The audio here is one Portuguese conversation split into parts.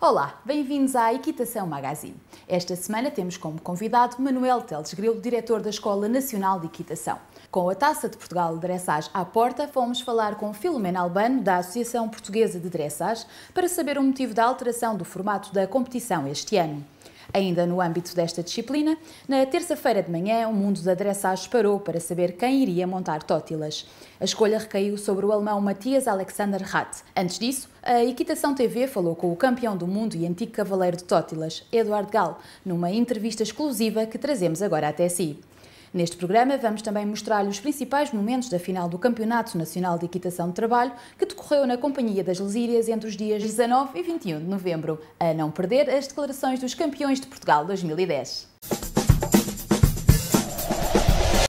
Olá, bem-vindos à Equitação Magazine. Esta semana temos como convidado Manuel Teles Grilo, diretor da Escola Nacional de Equitação. Com a Taça de Portugal de Dressage à porta, fomos falar com Filomena Albano, da Associação Portuguesa de Dressage, para saber o motivo da alteração do formato da competição este ano. Ainda no âmbito desta disciplina, na terça-feira de manhã, o mundo da dressage parou para saber quem iria montar tótilas. A escolha recaiu sobre o alemão Matthias Alexander Rath. Antes disso, a Equitação TV falou com o campeão do mundo e antigo cavaleiro de tótilas, Eduard Gal, numa entrevista exclusiva que trazemos agora até si. Neste programa vamos também mostrar-lhe os principais momentos da final do Campeonato Nacional de Equitação de Trabalho, que decorreu na Companhia das Lesírias entre os dias 19 e 21 de novembro. A não perder as declarações dos campeões de Portugal 2010.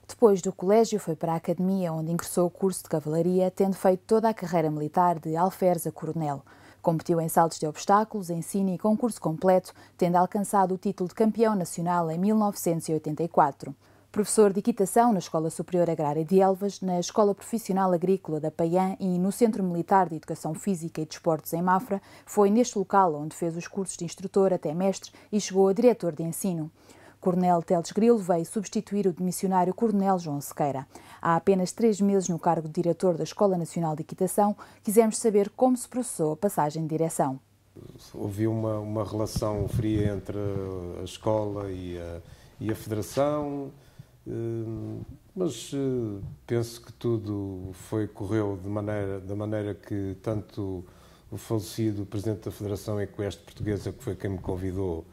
Depois do colégio foi para a academia, onde ingressou o curso de cavalaria, tendo feito toda a carreira militar de alferes a coronel. Competiu em saltos de obstáculos, ensino e concurso completo, tendo alcançado o título de campeão nacional em 1984. Professor de equitação na Escola Superior Agrária de Elvas, na Escola Profissional Agrícola da Paiã e no Centro Militar de Educação Física e Desportos em Mafra, foi neste local onde fez os cursos de instrutor até mestre e chegou a diretor de ensino. Coronel Teles Grilo veio substituir o demissionário Coronel João Sequeira. Há apenas 3 meses no cargo de diretor da Escola Nacional de Equitação, quisemos saber como se processou a passagem de direção. Houve uma relação fria entre a escola e a federação, mas penso que tudo correu da maneira que tanto o falecido Presidente da Federação Equestre Portuguesa, que foi quem me convidou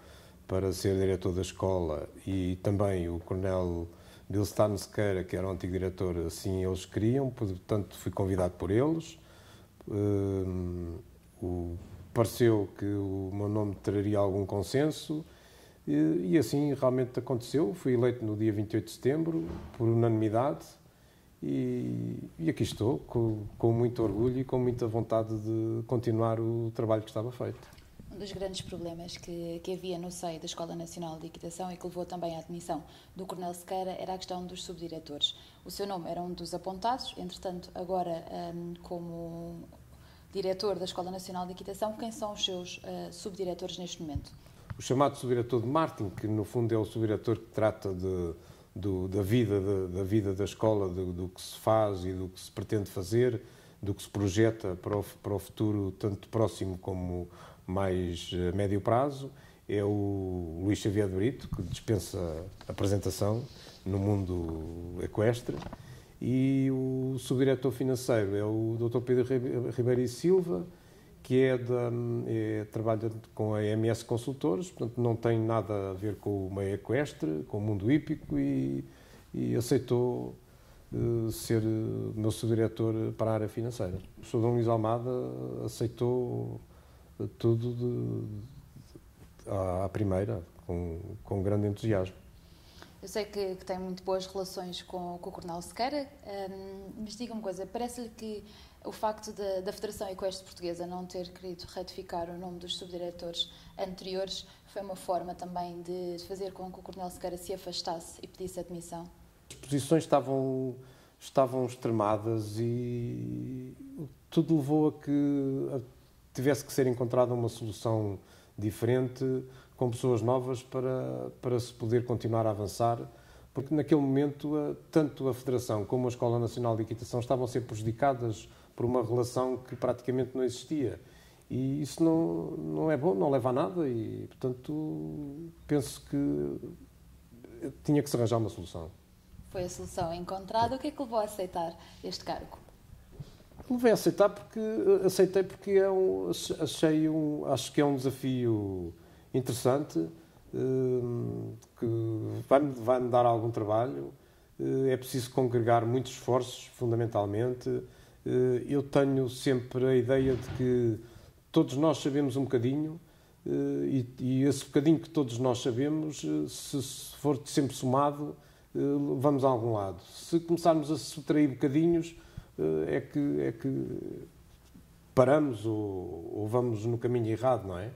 para ser diretor da escola, e também o Coronel Bilstano Sequeira, que era o antigo diretor, assim eles queriam, portanto fui convidado por eles. Pareceu que o meu nome traria algum consenso, e assim realmente aconteceu. Fui eleito no dia 28 de setembro, por unanimidade, e aqui estou, com muito orgulho e com muita vontade de continuar o trabalho que estava feito. Um dos grandes problemas que havia no seio da Escola Nacional de Equitação e que levou também à admissão do Coronel Sequeira era a questão dos subdiretores. O seu nome era um dos apontados, entretanto, agora como diretor da Escola Nacional de Equitação, quem são os seus subdiretores neste momento? O chamado subdiretor de marketing, que no fundo é o subdiretor que trata da vida da escola, do que se faz e do que se pretende fazer, do que se projeta para o futuro, tanto próximo como mais a médio prazo, é o Luís Xavier de Brito, que dispensa apresentação no mundo equestre, e o subdiretor financeiro é o Dr. Pedro Ribeiro e Silva, que trabalha com a MS Consultores, portanto não tem nada a ver com o meio equestre, com o mundo hípico, e aceitou ser meu subdiretor para a área financeira. O Sr. D. Luís Almada aceitou tudo à primeira, com grande entusiasmo. Eu sei que tem muito boas relações com o Coronel Sequeira, mas diga-me uma coisa, parece-lhe que o facto da Federação Equestre Portuguesa não ter querido ratificar o nome dos subdiretores anteriores foi uma forma também de fazer com que o Coronel Sequeira se afastasse e pedisse admissão? As posições estavam extremadas e tudo levou a que tivesse que ser encontrada uma solução diferente, com pessoas novas, para se poder continuar a avançar, porque naquele momento tanto a Federação como a Escola Nacional de Equitação estavam a ser prejudicadas por uma relação que praticamente não existia. E isso não é bom, não leva a nada, e portanto penso que tinha que se arranjar uma solução. Foi a solução encontrada. O que é que levou a aceitar este cargo? Levei a aceitar aceitei porque acho que é um desafio interessante, que vai-me dar algum trabalho. É preciso congregar muitos esforços, fundamentalmente. Eu tenho sempre a ideia de que todos nós sabemos um bocadinho, e esse bocadinho que todos nós sabemos, se for sempre somado, vamos a algum lado. Se começarmos a subtrair bocadinhos, é que paramos ou vamos no caminho errado, não é?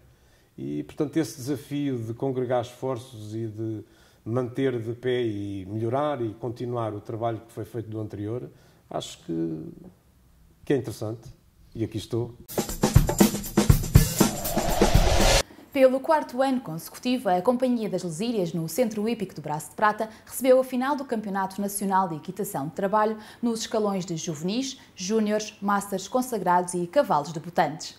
E, portanto, esse desafio de congregar esforços e de manter de pé e melhorar e continuar o trabalho que foi feito do anterior, acho que é interessante. E aqui estou. Pelo quarto ano consecutivo, a Companhia das Lesírias, no Centro Hípico do Braço de Prata, recebeu a final do Campeonato Nacional de Equitação de Trabalho nos escalões de juvenis, júniores, masters consagrados e cavalos debutantes.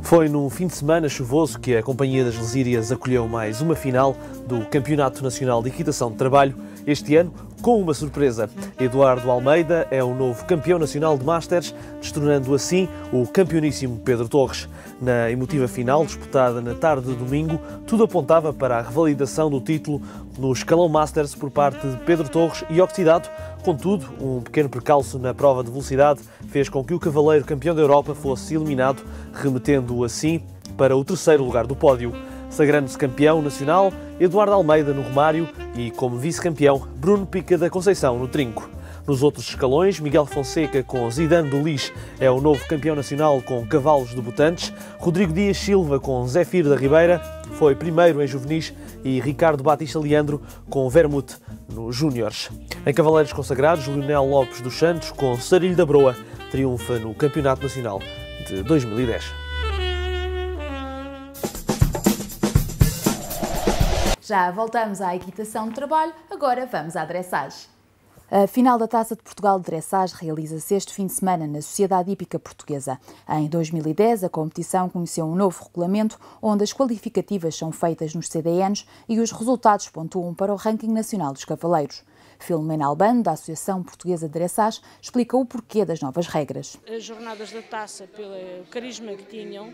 Foi num fim de semana chuvoso que a Companhia das Lesírias acolheu mais uma final do Campeonato Nacional de Equitação de Trabalho, este ano com uma surpresa. Eduardo Almeida é o novo campeão nacional de Masters, destronando assim o campeoníssimo Pedro Torres. Na emotiva final, disputada na tarde de domingo, tudo apontava para a revalidação do título no escalão Masters por parte de Pedro Torres e Oxidado. Contudo, um pequeno percalço na prova de velocidade fez com que o cavaleiro campeão da Europa fosse eliminado, remetendo-o assim para o terceiro lugar do pódio. Sagrando-se campeão nacional, Eduardo Almeida no Romário e, como vice-campeão, Bruno Pica da Conceição no Trinco. Nos outros escalões, Miguel Fonseca com Zidane do Lis é o novo campeão nacional com cavalos debutantes, Rodrigo Dias Silva com Zé Firo da Ribeira foi primeiro em juvenis e Ricardo Batista Leandro com Vermute nos júniores. Em cavaleiros consagrados, Leonel Lopes dos Santos com Sarilho da Broa triunfa no Campeonato Nacional de 2010. Já voltamos à equitação de trabalho, agora vamos à dressage. A final da Taça de Portugal de Dressage realiza-se este fim de semana na Sociedade Hípica Portuguesa. Em 2010, a competição conheceu um novo regulamento, onde as qualificativas são feitas nos CDNs e os resultados pontuam para o ranking nacional dos cavaleiros. Filomena Albano, da Associação Portuguesa de Dressage, explica o porquê das novas regras. As jornadas da taça, pelo carisma que tinham,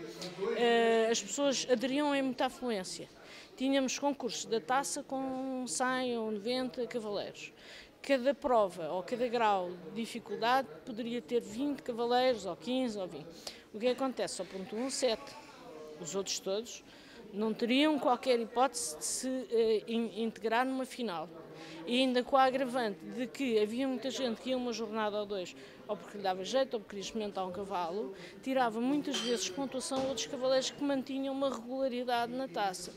as pessoas aderiam em muita afluência. Tínhamos concursos da taça com 100 ou 90 cavaleiros. Cada prova ou cada grau de dificuldade poderia ter 20 cavaleiros ou 15 ou 20. O que acontece? Só pontuam 7. Os outros todos não teriam qualquer hipótese de se integrar numa final. E ainda com a agravante de que havia muita gente que ia uma jornada ou dois, ou porque lhe dava jeito, ou porque queria experimentar um cavalo, tirava muitas vezes pontuação a outros cavaleiros que mantinham uma regularidade na taça.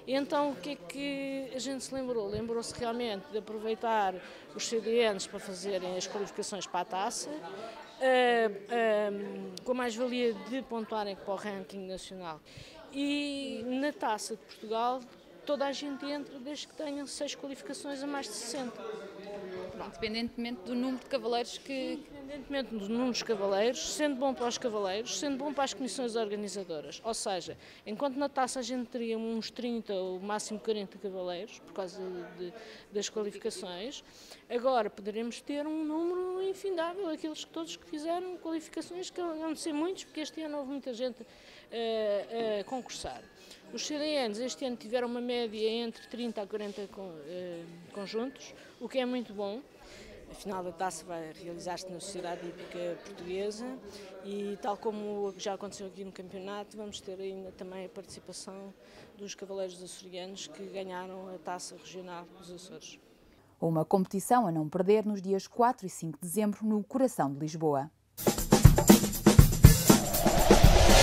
E então o que é que a gente se lembrou? Lembrou-se realmente de aproveitar os CDNs para fazerem as qualificações para a taça, com a mais-valia de pontuarem para o ranking nacional. E na Taça de Portugal toda a gente entra desde que tenham 6 qualificações a mais de 60. Independentemente do número de cavaleiros que... Independentemente do número de cavaleiros, sendo bom para os cavaleiros, sendo bom para as comissões organizadoras. Ou seja, enquanto na taça a gente teria uns 30 ou máximo 40 cavaleiros, por causa das qualificações, agora poderemos ter um número infindável, aqueles todos que fizeram qualificações, que vão ser muitos, porque este ano houve muita gente a concursar. Os CDNs este ano tiveram uma média entre 30 a 40 conjuntos, o que é muito bom. A final da taça vai realizar-se na Sociedade Hípica Portuguesa e, tal como já aconteceu aqui no campeonato, vamos ter ainda também a participação dos cavaleiros açorianos que ganharam a taça regional dos Açores. Uma competição a não perder nos dias 4 e 5 de dezembro no coração de Lisboa.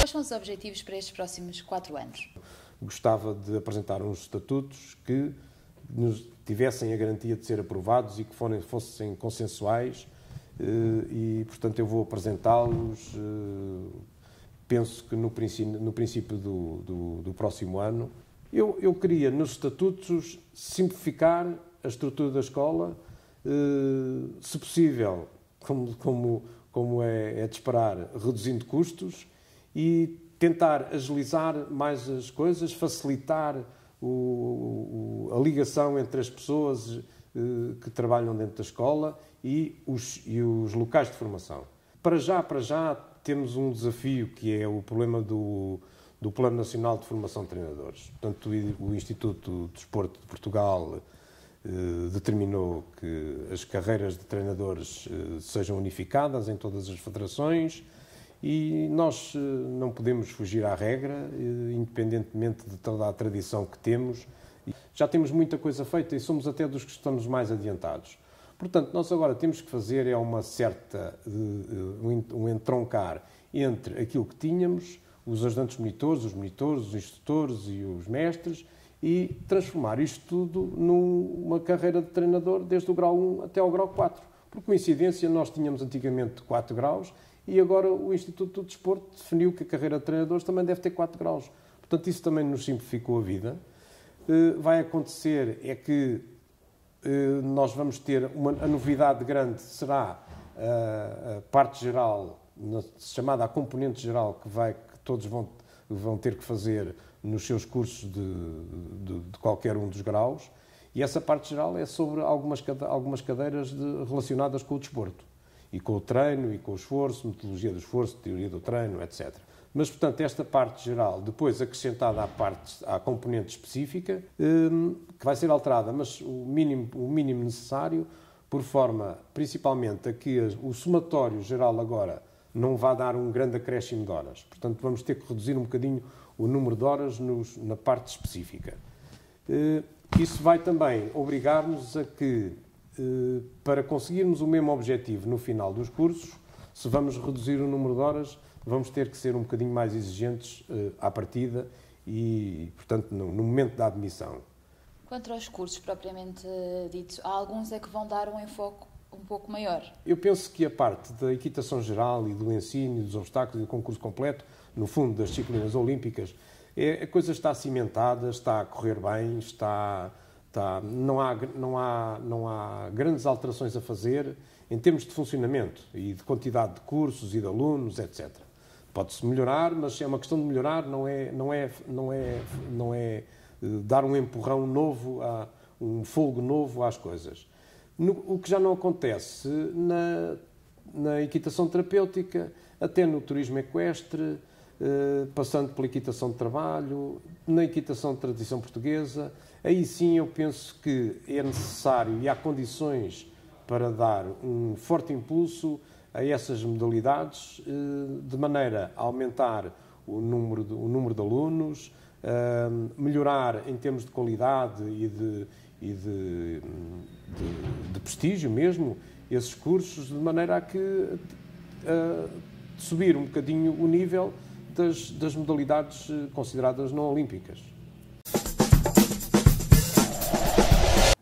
Quais são os objetivos para estes próximos 4 anos? Gostava de apresentar uns estatutos que nos tivessem a garantia de ser aprovados e que fossem consensuais e, portanto, eu vou apresentá-los, penso que no princípio do próximo ano. Eu queria, nos estatutos, simplificar a estrutura da escola, se possível, como é de esperar, reduzindo custos e tentar agilizar mais as coisas, facilitar a ligação entre as pessoas que trabalham dentro da escola e os locais de formação. Para já temos um desafio que é o problema do Plano Nacional de Formação de Treinadores. Portanto, o Instituto de Desporto de Portugal determinou que as carreiras de treinadores sejam unificadas em todas as federações e nós não podemos fugir à regra, independentemente de toda a tradição que temos. Já temos muita coisa feita e somos até dos que estamos mais adiantados. Portanto, nós agora temos que fazer um entroncar entre aquilo que tínhamos, os ajudantes monitores, os instrutores e os mestres, e transformar isto tudo numa carreira de treinador desde o grau 1 até ao grau 4. Por coincidência, nós tínhamos antigamente 4 graus e agora o Instituto do Desporto definiu que a carreira de treinadores também deve ter 4 graus. Portanto, isso também nos simplificou a vida. Vai acontecer é que nós vamos ter a novidade grande será a parte geral, chamada a componente geral, que todos vão ter que fazer nos seus cursos de qualquer um dos graus. E essa parte geral é sobre algumas cadeiras relacionadas com o desporto. E com o treino, e com o esforço, metodologia do esforço, teoria do treino, etc. Mas, portanto, esta parte geral, depois acrescentada à componente específica, que vai ser alterada, mas o mínimo necessário, por forma, principalmente, a que o somatório geral agora não vai dar um grande acréscimo de horas. Portanto, vamos ter que reduzir um bocadinho o número de horas na parte específica. Isso vai também obrigar-nos a que, para conseguirmos o mesmo objetivo no final dos cursos, se vamos reduzir o número de horas, vamos ter que ser um bocadinho mais exigentes à partida e, portanto, no momento da admissão. Quanto aos cursos propriamente ditos, há alguns é que vão dar um enfoque um pouco maior? Eu penso que a parte da equitação geral e do ensino, dos obstáculos e do concurso completo, no fundo das disciplinas olímpicas, a coisa está cimentada, está a correr bem, não há grandes alterações a fazer em termos de funcionamento e de quantidade de cursos e de alunos, etc. Pode-se melhorar, mas é uma questão de melhorar, não é dar um empurrão novo, um fogo novo às coisas. O que já não acontece na equitação terapêutica, até no turismo equestre, passando pela equitação de trabalho, na equitação de tradição portuguesa, aí sim eu penso que é necessário e há condições para dar um forte impulso a essas modalidades, de maneira a aumentar o número de alunos, melhorar em termos de qualidade e de prestígio mesmo esses cursos, de maneira a que subir um bocadinho o nível das modalidades consideradas não olímpicas.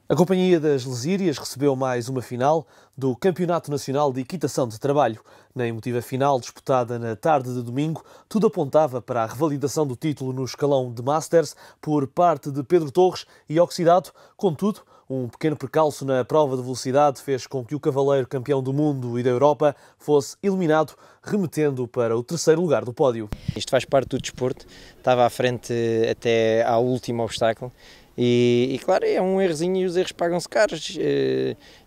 A Companhia das Lesírias recebeu mais uma final do Campeonato Nacional de Equitação de Trabalho. Na emotiva final, disputada na tarde de domingo, tudo apontava para a revalidação do título no escalão de Masters por parte de Pedro Torres e Oxidado. Contudo, um pequeno percalço na prova de velocidade fez com que o cavaleiro campeão do mundo e da Europa fosse eliminado, remetendo para o terceiro lugar do pódio. Isto faz parte do desporto, estava à frente até ao último obstáculo. E claro, é um errozinho e os erros pagam-se caros.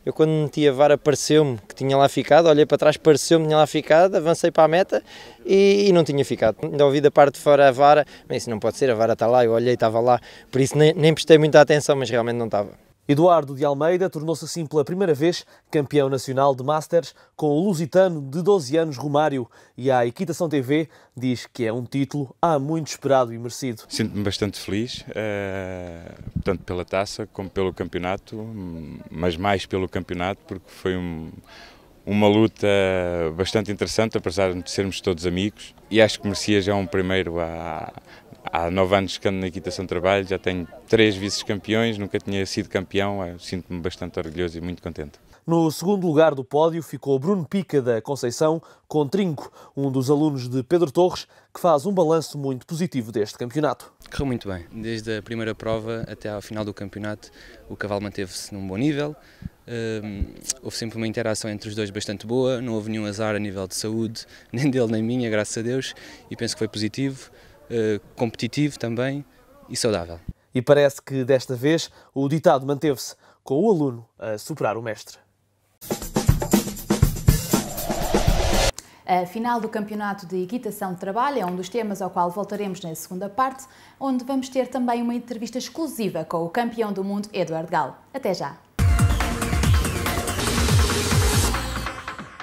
Eu quando meti a vara pareceu-me que tinha lá ficado, olhei para trás, pareceu-me que tinha lá ficado, avancei para a meta e não tinha ficado. Ainda ouvi da parte de fora a vara, mas isso não pode ser, a vara está lá, eu olhei, estava lá, por isso nem prestei muita atenção, mas realmente não estava. Eduardo de Almeida tornou-se assim pela primeira vez campeão nacional de Masters com o lusitano de 12 anos Romário, e a Equitação TV diz que é um título há muito esperado e merecido. Sinto-me bastante feliz, tanto pela taça como pelo campeonato, mas mais pelo campeonato porque foi uma luta bastante interessante, apesar de sermos todos amigos, e acho que merecia já um primeiro Há 9 anos que ando na equitação de trabalho, já tenho 3 vice-campeões, nunca tinha sido campeão, sinto-me bastante orgulhoso e muito contente. No segundo lugar do pódio ficou Bruno Pica da Conceição, com Trinco, um dos alunos de Pedro Torres, que faz um balanço muito positivo deste campeonato. Correu muito bem, desde a primeira prova até ao final do campeonato o cavalo manteve-se num bom nível, houve sempre uma interação entre os dois bastante boa, não houve nenhum azar a nível de saúde, nem dele nem minha, graças a Deus, e penso que foi positivo. Competitivo também e saudável. E parece que desta vez o ditado manteve-se, com o aluno a superar o mestre. A final do Campeonato de Equitação de Trabalho é um dos temas ao qual voltaremos na segunda parte, onde vamos ter também uma entrevista exclusiva com o campeão do mundo, Eduardo Galo. Até já!